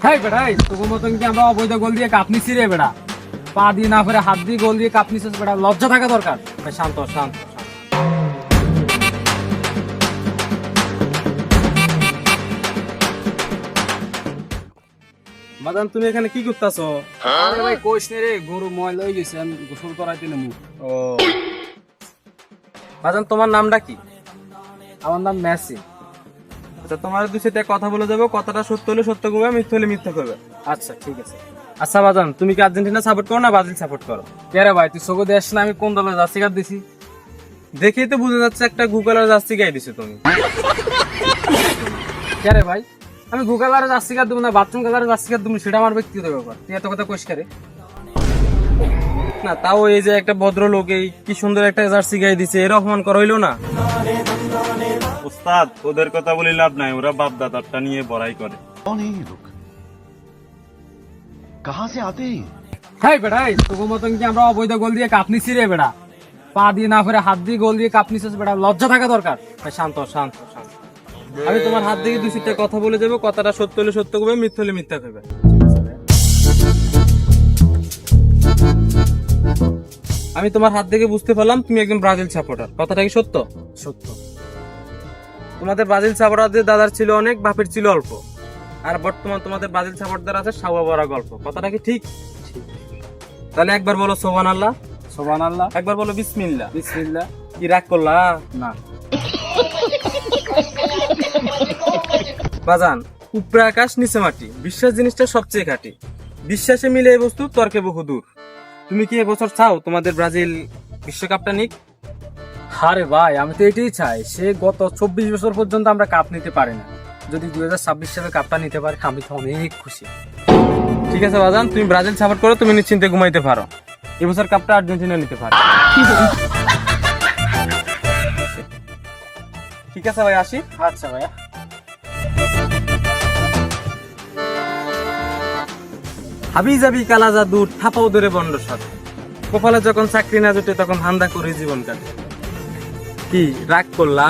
High বেটা, তোর মতন কি আমরা অবৈধ গোল দিয়ে কাপ নিছি রে বেটা? পা দিয়ে না করে হাত দিয়ে গোল দিয়ে কাপ নিছিস বেটা, লজ্জা থাকা দরকার। শান্ত শান্ত। মাদান, তুমি এখানে কি করতেছো? আরে ভাই কইস নে রে, গরু ময়লা হয়ে গেছে, আমি গোসল করাইতে নেবো। ও মাদান, তোমার নামটা কি? আমার নাম মেসি। আচ্ছা, তোমার দুই সাথে কথা বলে যাবো, কথাটা সত্য হলে সত্য করবে, মিথ্যা হলে মিথ্যা করবে। আচ্ছা ঠিক আছে। আচ্ছা বাজান, তুমি কি আর্জেন্টিনা সাপোর্ট করো না ব্রাজিল সাপোর্ট করো? কে রে ভাই, তুই চোখে দেশ না আমি কোন দলে জার্সি কার্ড দিছি? দেখেই তো বোঝা যাচ্ছে একটা গুগলের জার্সি গায়ে দিছো তুমি। কে রে ভাই, আমি গুগল আর জার্সি কার্ড দেবো না বাথরুম কালারের জার্সি কার্ড দেবো, সেটা আমার ব্যক্তিগত ব্যাপার। তুই এত কথা কইস কে রে? না তাও এই যে একটা ভদ্রলোক এই কি সুন্দর একটা জার্সি গায়ে দিছে, এর অপমান করা হইলো না? উস্তাদ, ওদের কথা বলি লাভ নাই, ওরা বাপ দাদারটা নিয়ে বড়াই করে। कौन है ये लोग? कहाँ से आते हैं ये? হাই বেটা, তোর মতন কি আমরা অবৈধ গোল দিয়ে কাপ নিছি রে বেটা? পা দিয়ে না করে হাত দিয়ে গোল দিয়ে কাপ নিছিস বেটা, লজ্জা থাকা দরকার। শান্ত শান্ত শান্ত। আমি তোমার হাত থেকে দুই চারটা কথা বলে যাবো, কথাটা সত্য হলে সত্য করবে, মিথ্যা হলে মিথ্যা করবে। আমি তোমার হাত থেকে বুঝতে পারলাম তুমি একজন ব্রাজিল সাপোর্টার, কথাটা কি সত্য? সত্য। তোমাদের ব্রাজিল সাপোর্টারদের দাদার ছিল অনেক, বাপের ছিল অল্প, আর বর্তমান তোমাদের ব্রাজিল সাপোর্টার আছে সাওয়া বড়া গল্প, কথাটা কি ঠিক? তাহলে একবার বলো সুবহানাল্লাহ, সুবহানাল্লাহ। একবার বলো বিসমিল্লাহ। বিসমিল্লাহ। কি রাগ করলা? না। বাজান, উপরে আকাশ নিচে মাটি, বিশ্বাস জিনিসটা সবচেয়ে খাঁটি, বিশ্বাসে মিলে এই বস্তু, তর্কে বহুদূর। তুমি কি এবছর চাও তোমাদের ব্রাজিল বিশ্বকাপটা নিক? আরে ভাই, আমি তো এটাই চাই, সে গত 24 বছর পর্যন্ত আমরা কাপ নিতে পারি না, যদি 2026 সালে কাপটা নিতে পারি আমি তো অনেক খুশি। ঠিক আছে বাজান, তুমি ব্রাজিল সাপোর্ট করো, তুমি নিশ্চিন্তে ঘুমাইতে পারো, এবছর কাপটা আর্জেন্টিনা নিতে পারো। ঠিক আছে ভাই, আসি। আচ্ছা ভাইয়া। হাবি যাবি কালা জাদু, থাপাও ধরে বন্ড সাথে, কপালে যখন চাকরি না জোটে তখন ধান্দা করে জীবন কাটে। কি রাগ করলা?